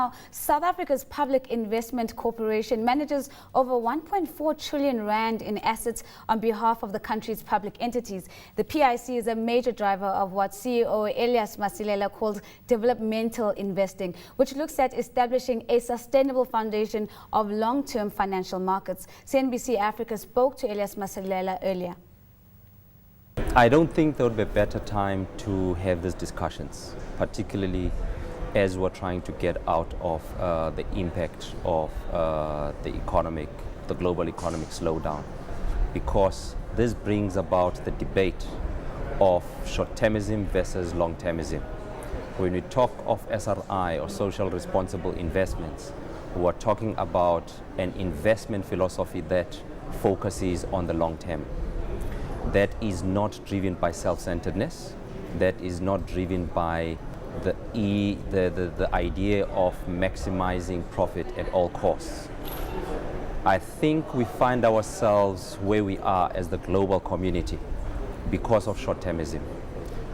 Now, South Africa's Public Investment Corporation manages over 1.4 trillion rand in assets on behalf of the country's public entities. The PIC is a major driver of what CEO Elias Masilela calls developmental investing, which looks at establishing a sustainable foundation of long-term financial markets. CNBC Africa spoke to Elias Masilela earlier. I don't think there would be a better time to have these discussions, particularly as we're trying to get out of the impact of the global economic slowdown, because this brings about the debate of short-termism versus long-termism. When we talk of SRI or social responsible investments, we're talking about an investment philosophy that focuses on the long term, that is not driven by self-centeredness, that is not driven by the idea of maximizing profit at all costs. I think we find ourselves where we are as the global community because of short-termism,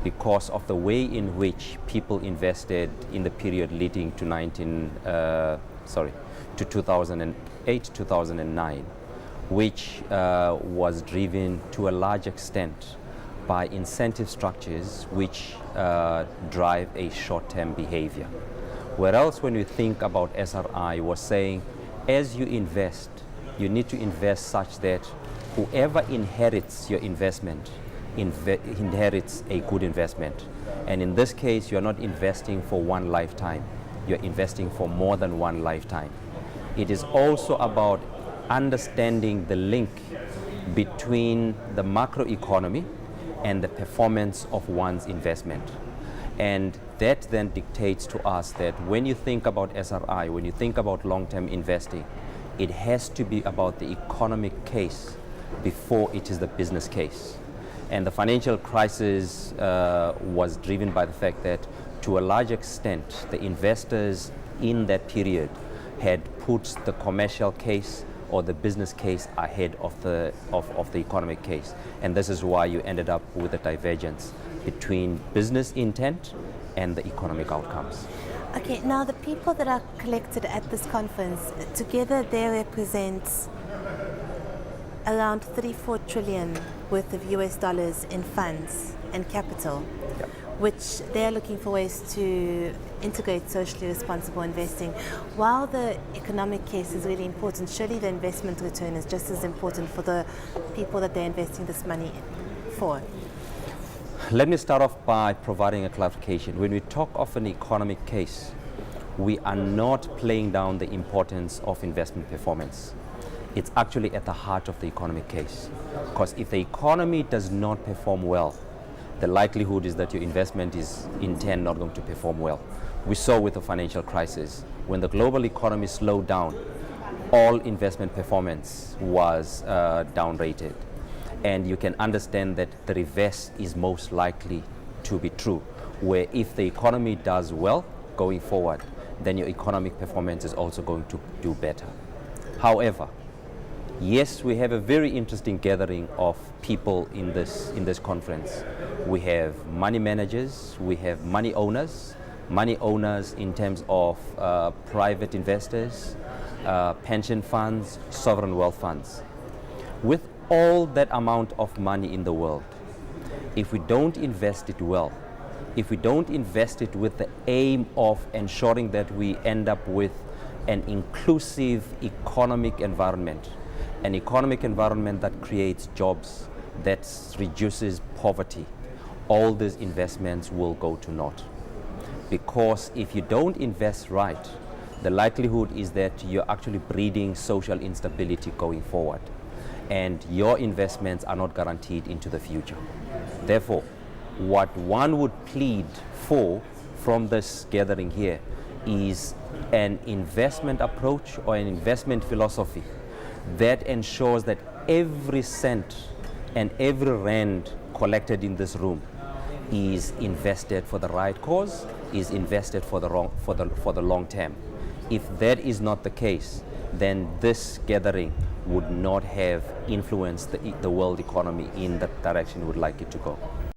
because of the way in which people invested in the period leading to 2008, 2009, which was driven to a large extent by incentive structures which drive a short-term behavior. Whereas when we think about SRI, we're saying as you invest, you need to invest such that whoever inherits your investment inherits a good investment. And in this case, you're not investing for one lifetime, you're investing for more than one lifetime. It is also about understanding the link between the macroeconomy and the performance of one's investment. And that then dictates to us that when you think about SRI, when you think about long-term investing, it has to be about the economic case before it is the business case. And the financial crisis was driven by the fact that to a large extent, the investors in that period had put the commercial case or the business case ahead of the economic case. And this is why you ended up with a divergence between business intent and the economic outcomes. Okay, now the people that are collected at this conference, together they represent around 34 trillion worth of US dollars in funds and capital, Yep. which they're looking for ways to integrate socially responsible investing. While the economic case is really important, surely the investment return is just as important for the people that they're investing this money for. Let me start off by providing a clarification. When we talk of an economic case, we are not playing down the importance of investment performance. It's actually at the heart of the economic case. Because if the economy does not perform well, the likelihood is that your investment is in turn not going to perform well. We saw with the financial crisis, when the global economy slowed down, all investment performance was downrated. And you can understand that the reverse is most likely to be true, where if the economy does well going forward, then your economic performance is also going to do better. However, yes, we have a very interesting gathering of people in this conference. We have money managers, we have money owners in terms of private investors, pension funds, sovereign wealth funds. With all that amount of money in the world, if we don't invest it well, if we don't invest it with the aim of ensuring that we end up with an inclusive economic environment, an economic environment that creates jobs, that reduces poverty, all these investments will go to naught. Because if you don't invest right, the likelihood is that you're actually breeding social instability going forward, and your investments are not guaranteed into the future. Therefore, what one would plead for from this gathering here is an investment approach or an investment philosophy that ensures that every cent and every rand collected in this room is invested for the right cause, is invested for the long term. If that is not the case, then this gathering would not have influenced the world economy in the direction we would like it to go.